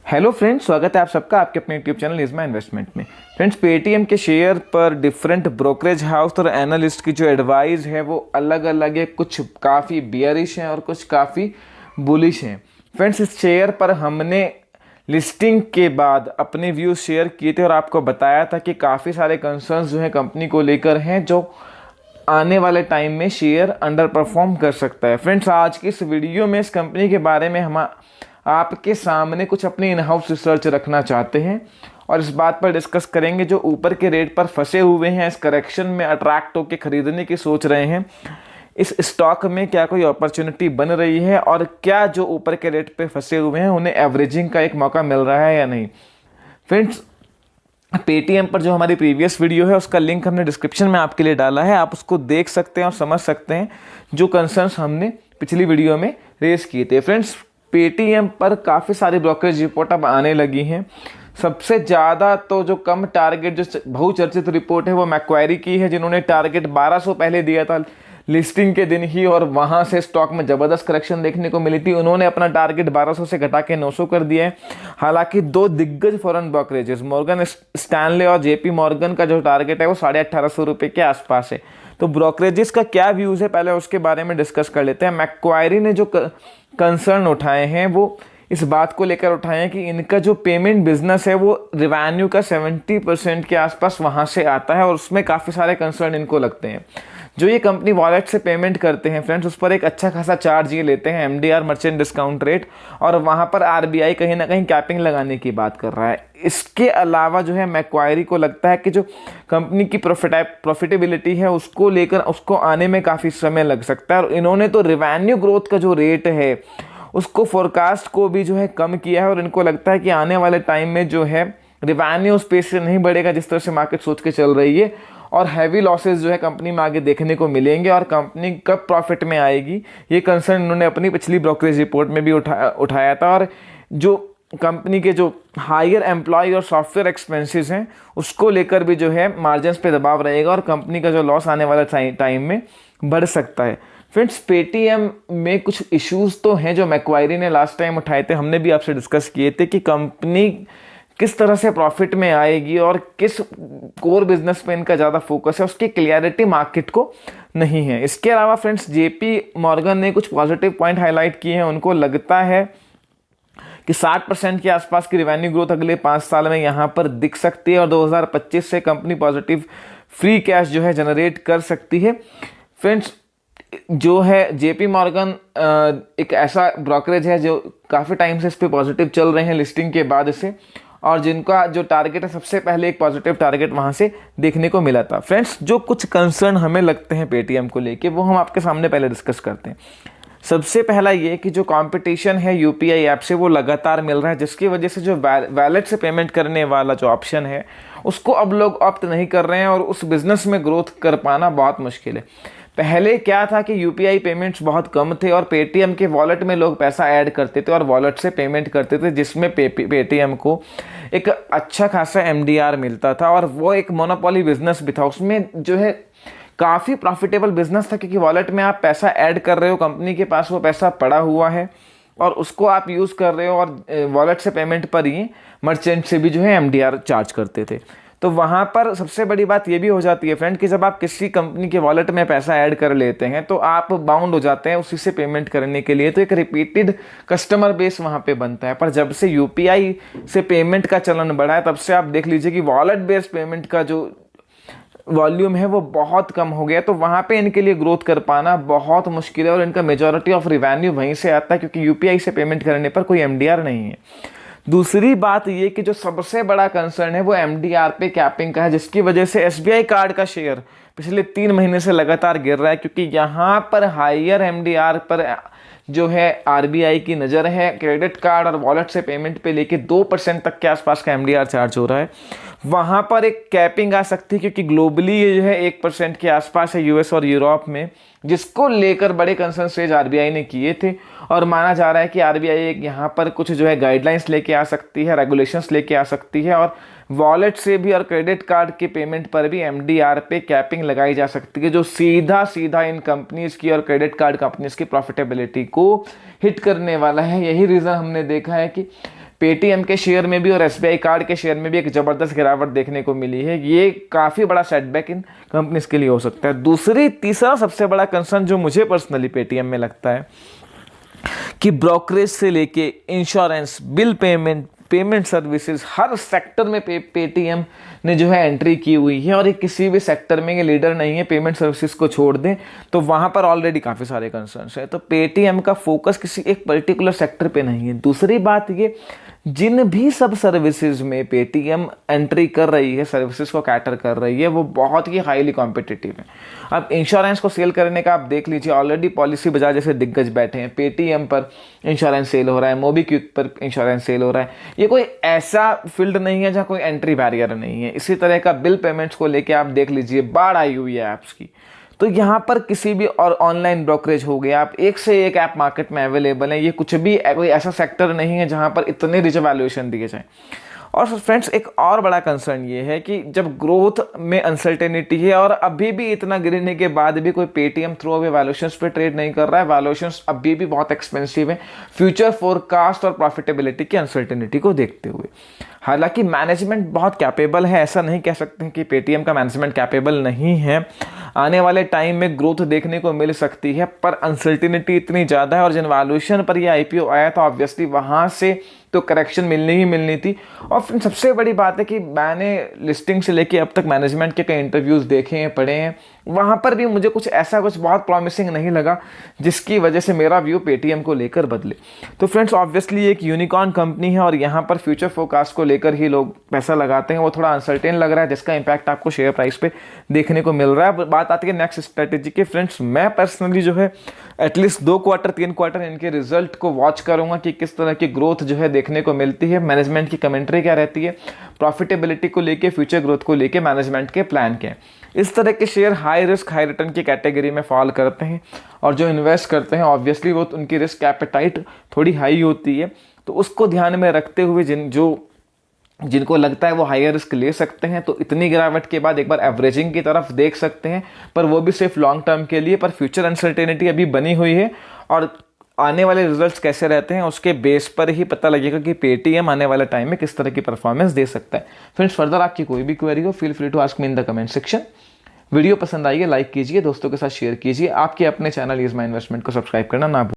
Hello friends, स्वागत है आप सबका आपके अपने यूट्यूब चैनल इज़मा इन्वेस्टमेंट में। फ्रेंड्स, पेटीएम के शेयर पर डिफरेंट ब्रोकरेज हाउस और एनालिस्ट की जो एडवाइस है वो अलग अलग है। कुछ काफ़ी बियरिश हैं और कुछ काफ़ी बुलिश हैं। फ्रेंड्स, इस शेयर पर हमने लिस्टिंग के बाद अपने व्यूज़ शेयर किए थे और आपको बताया था कि काफ़ी सारे कंसर्न्स जो हैं कंपनी को लेकर हैं, जो आने वाले टाइम में शेयर अंडर परफॉर्म कर सकता है। फ्रेंड्स, आज की इस वीडियो में इस कंपनी के बारे में हम आपके सामने कुछ अपनी इन हाउस रिसर्च रखना चाहते हैं और इस बात पर डिस्कस करेंगे जो ऊपर के रेट पर फंसे हुए हैं, इस करेक्शन में अट्रैक्ट होकर खरीदने की सोच रहे हैं, इस स्टॉक में क्या कोई अपॉर्चुनिटी बन रही है और क्या जो ऊपर के रेट पे फंसे हुए हैं उन्हें एवरेजिंग का एक मौका मिल रहा है या नहीं। फ्रेंड्स, पेटीएम पर जो हमारी प्रीवियस वीडियो है उसका लिंक हमने डिस्क्रिप्शन में आपके लिए डाला है, आप उसको देख सकते हैं और समझ सकते हैं जो कंसर्न्स हमने पिछली वीडियो में रेज किए थे। फ्रेंड्स, पेटीएम पर काफ़ी सारी ब्रोकरेज रिपोर्ट अब आने लगी हैं। सबसे ज़्यादा तो जो कम टारगेट, जो बहुचर्चित रिपोर्ट है वो मैक्वायरी की है, जिन्होंने टारगेट 1200 पहले दिया था लिस्टिंग के दिन ही और वहाँ से स्टॉक में ज़बरदस्त करेक्शन देखने को मिली थी। उन्होंने अपना टारगेट 1200 से घटा के 900 कर दिया है। हालांकि दो दिग्गज फॉरेन ब्रोकरेजेस मॉर्गन स्टैनले और जेपी मॉर्गन का जो टारगेट है वो 1850 रुपये के आसपास है। तो ब्रोकरेजेस का क्या व्यूज़ है पहले उसके बारे में डिस्कस कर लेते हैं। मैक्वायरी ने जो कंसर्न उठाए हैं वो इस बात को लेकर उठाए हैं कि इनका जो पेमेंट बिजनेस है वो रिवेन्यू का 70% के आसपास वहाँ से आता है और उसमें काफ़ी सारे कंसर्न इनको लगते हैं। जो ये कंपनी वॉलेट से पेमेंट करते हैं फ्रेंड्स, उस पर एक अच्छा खासा चार्ज ये लेते हैं, एमडीआर मर्चेंट डिस्काउंट रेट, और वहाँ पर आरबीआई कहीं ना कहीं कैपिंग लगाने की बात कर रहा है। इसके अलावा जो है मैक्वायरी को लगता है कि जो कंपनी की प्रॉफिटेबिलिटी है उसको लेकर उसको आने में काफ़ी समय लग सकता है और इन्होंने तो रिवेन्यू ग्रोथ का जो रेट है उसको फोरकास्ट को भी जो है कम किया है और इनको लगता है कि आने वाले टाइम में जो है रिवेन्यू स्पेस से नहीं बढ़ेगा जिस तरह से मार्केट सोच के चल रही है, और हैवी लॉसेस जो है कंपनी में आगे देखने को मिलेंगे और कंपनी कब प्रॉफिट में आएगी ये कंसर्न इन्होंने अपनी पिछली ब्रोकरेज रिपोर्ट में भी उठाया था। और जो कंपनी के जो हायर एम्प्लॉय और सॉफ्टवेयर एक्सपेंसेस हैं उसको लेकर भी जो है मार्जिन्स पे दबाव रहेगा और कंपनी का जो लॉस आने वाला टाइम में बढ़ सकता है। फ्रेंड्स, पेटीएम में कुछ इश्यूज तो हैं जो मैक्वायरी ने लास्ट टाइम उठाए थे, हमने भी आपसे डिस्कस किए थे कि कंपनी किस तरह से प्रॉफिट में आएगी और किस कोर बिजनेस पे इनका ज़्यादा फोकस है, उसकी क्लियरिटी मार्केट को नहीं है। इसके अलावा फ्रेंड्स, जेपी मॉर्गन ने कुछ पॉजिटिव पॉइंट हाईलाइट किए हैं। उनको लगता है कि 60% के आसपास की रिवेन्यू ग्रोथ अगले 5 साल में यहाँ पर दिख सकती है और 2025 से कंपनी पॉजिटिव फ्री कैश जो है जनरेट कर सकती है। फ्रेंड्स, जो है जेपी मॉर्गन एक ऐसा ब्रोकरेज है जो काफ़ी टाइम से इस पर पॉजिटिव चल रहे हैं लिस्टिंग के बाद से, और जिनका जो टारगेट है सबसे पहले एक पॉजिटिव टारगेट वहाँ से देखने को मिला था। फ्रेंड्स, जो कुछ कंसर्न हमें लगते हैं पेटीएम को लेके वो हम आपके सामने पहले डिस्कस करते हैं। सबसे पहला ये कि जो कंपटीशन है यूपीआई ऐप से वो लगातार मिल रहा है, जिसकी वजह से जो वैलेट से पेमेंट करने वाला जो ऑप्शन है उसको अब लोग ऑप्ट नहीं कर रहे हैं और उस बिज़नेस में ग्रोथ कर पाना बहुत मुश्किल है। पहले क्या था कि यूपीआई पेमेंट्स बहुत कम थे और पेटीएम के वॉलेट में लोग पैसा ऐड करते थे और वॉलेट से पेमेंट करते थे, जिसमें पेटीएम को एक अच्छा खासा एमडीआर मिलता था और वो एक मोनोपोली बिजनेस भी था। उसमें जो है काफ़ी प्रॉफिटेबल बिजनेस था क्योंकि वॉलेट में आप पैसा ऐड कर रहे हो, कंपनी के पास वो पैसा पड़ा हुआ है और उसको आप यूज़ कर रहे हो और वॉलेट से पेमेंट पर ही मर्चेंट से भी जो है एमडीआर चार्ज करते थे। तो वहाँ पर सबसे बड़ी बात ये भी हो जाती है फ्रेंड कि जब आप किसी कंपनी के वॉलेट में पैसा ऐड कर लेते हैं तो आप बाउंड हो जाते हैं उसी से पेमेंट करने के लिए, तो एक रिपीटेड कस्टमर बेस वहाँ पे बनता है। पर जब से यूपीआई से पेमेंट का चलन बढ़ा है तब से आप देख लीजिए कि वॉलेट बेस्ड पेमेंट का जो वॉल्यूम है वो बहुत कम हो गया, तो वहाँ पे इनके लिए ग्रोथ कर पाना बहुत मुश्किल है और इनका मेजॉरिटी ऑफ रिवेन्यू वहीं से आता है क्योंकि यूपीआई से पेमेंट करने पर कोई एमडीआर नहीं है। दूसरी बात ये कि जो सबसे बड़ा कंसर्न है वो एमडीआर पे कैपिंग का है, जिसकी वजह से एसबीआई कार्ड का शेयर पिछले 3 महीने से लगातार गिर रहा है क्योंकि यहाँ पर हायर एमडीआर पर जो है आरबीआई की नज़र है। क्रेडिट कार्ड और वॉलेट से पेमेंट पे लेके 2% तक के आसपास का एमडीआर चार्ज हो रहा है। वहाँ पर एक कैपिंग आ सकती है क्योंकि ग्लोबली ये जो है 1% के आसपास है यूएस और यूरोप में, जिसको लेकर बड़े कंसर्न रेज आरबीआई ने किए थे और माना जा रहा है कि आरबीआई यहाँ पर कुछ जो है गाइडलाइंस लेके आ सकती है, रेगुलेशंस लेके आ सकती है और वॉलेट से भी और क्रेडिट कार्ड के पेमेंट पर भी एमडीआर पे कैपिंग लगाई जा सकती है, जो सीधा सीधा इन कंपनीज की और क्रेडिट कार्ड कंपनीज की प्रॉफिटेबिलिटी को हिट करने वाला है। यही रीज़न हमने देखा है कि पेटीएम के शेयर में भी और एसबीआई कार्ड के शेयर में भी एक ज़बरदस्त गिरावट देखने को मिली है। ये काफ़ी बड़ा सेटबैक इन कंपनीज के लिए हो सकता है। तीसरा सबसे बड़ा कंसर्न जो मुझे पर्सनली पेटीएम में लगता है कि ब्रोकरेज से लेके इंश्योरेंस, बिल पेमेंट सर्विसेज, हर सेक्टर में पेटीएम ने जो है एंट्री की हुई है और ये किसी भी सेक्टर में ये लीडर नहीं है। पेमेंट सर्विसेज को छोड़ दें तो वहाँ पर ऑलरेडी काफ़ी सारे कंसर्न्स हैं। तो पेटीएम का फोकस किसी एक पर्टिकुलर सेक्टर पे नहीं है। दूसरी बात ये, जिन भी सब सर्विसेज में पेटीएम एंट्री कर रही है, सर्विसेज को कैटर कर रही है, वो बहुत ही हाईली कॉम्पिटिटिव है। अब इंश्योरेंस को सेल करने का आप देख लीजिए, ऑलरेडी पॉलिसी बाजार जैसे दिग्गज बैठे हैं, पेटीएम पर इंश्योरेंस सेल हो रहा है, मोबीक्विक पर इंश्योरेंस सेल हो रहा है। ये कोई ऐसा फील्ड नहीं है जहाँ कोई एंट्री बैरियर नहीं है। इसी तरह का बिल पेमेंट्स को लेके आप देख लीजिए, बाढ़ आई हुई है ऐप्स की। तो यहाँ पर किसी भी और ऑनलाइन ब्रोकरेज हो गया, आप एक से एक ऐप मार्केट में अवेलेबल है। ये कुछ भी कोई ऐसा सेक्टर नहीं है जहाँ पर इतने रिच वैल्यूएशन दिए जाएं। और फ्रेंड्स, एक और बड़ा कंसर्न ये है कि जब ग्रोथ में अनसर्टेनिटी है और अभी भी इतना गिरने के बाद भी कोई पेटीएम थ्रू अवे वैल्यूएशंस पे ट्रेड नहीं कर रहा है, वैल्यूएशंस अभी भी बहुत एक्सपेंसिव है फ्यूचर फोरकास्ट और प्रॉफिटेबिलिटी की अनसर्टेनिटी को देखते हुए। हालांकि मैनेजमेंट बहुत कैपेबल है, ऐसा नहीं कह सकते कि पेटीएम का मैनेजमेंट कैपेबल नहीं है। आने वाले टाइम में ग्रोथ देखने को मिल सकती है, पर अनसर्टेनिटी इतनी ज़्यादा है और जिन वैल्यूएशन पर यह आईपीओ आया था ऑब्वियसली वहाँ से तो करेक्शन मिलनी ही मिलनी थी। और फिर सबसे बड़ी बात है कि मैंने लिस्टिंग से लेके अब तक मैनेजमेंट के कई इंटरव्यूज़ देखे हैं, पढ़े हैं, वहाँ पर भी मुझे कुछ बहुत प्रॉमिसिंग नहीं लगा जिसकी वजह से मेरा व्यू पेटीएम को लेकर बदले। तो फ्रेंड्स, ऑब्वियसली एक यूनिकॉर्न कंपनी है और यहाँ पर फ्यूचर फोरकास्ट को लेकर ही लोग पैसा लगाते हैं। वो थोड़ा अनसर्टेन लग रहा है, जिसका इंपैक्ट आपको शेयर प्राइस पे देखने को मिल रहा है। बात आती है नेक्स्ट स्ट्रेटेजी के। फ्रेंड्स, मैं पर्सनली जो है एटलीस्ट 2 क्वार्टर 3 क्वार्टर इनके रिजल्ट को वॉच करूंगा कि किस तरह की ग्रोथ जो है देखने को मिलती है, मैनेजमेंट की कमेंट्री क्या रहती है, प्रॉफिटेबिलिटी को लेके, फ्यूचर ग्रोथ को लेके मैनेजमेंट के प्लान क्या है। इस तरह के share high risk high return की कैटेगरी में फॉल करते हैं और जो इन्वेस्ट करते हैं ऑब्वियसली वो उनकी रिस्क एपेटाइट थोड़ी हाई होती है। तो उसको ध्यान में रखते हुए जिनको लगता है वो हायर रिस्क ले सकते हैं, तो इतनी गिरावट के बाद एक बार एवरेजिंग की तरफ देख सकते हैं, पर वो भी सिर्फ लॉन्ग टर्म के लिए। पर फ्यूचर अनसर्टेनिटी अभी बनी हुई है और आने वाले रिजल्ट्स कैसे रहते हैं उसके बेस पर ही पता लगेगा कि पेटीएम आने वाले टाइम में किस तरह की परफॉर्मेंस दे सकता है। फ्रेंड्स, फर्दर आपकी कोई भी क्वेरी हो, feel free to ask me in the comment section. Video पसंद आई है लाइक कीजिए, दोस्तों के साथ शेयर कीजिए। आपके अपने चैनल इज माय इन्वेस्टमेंट को सब्सक्राइब करना ना भूलें।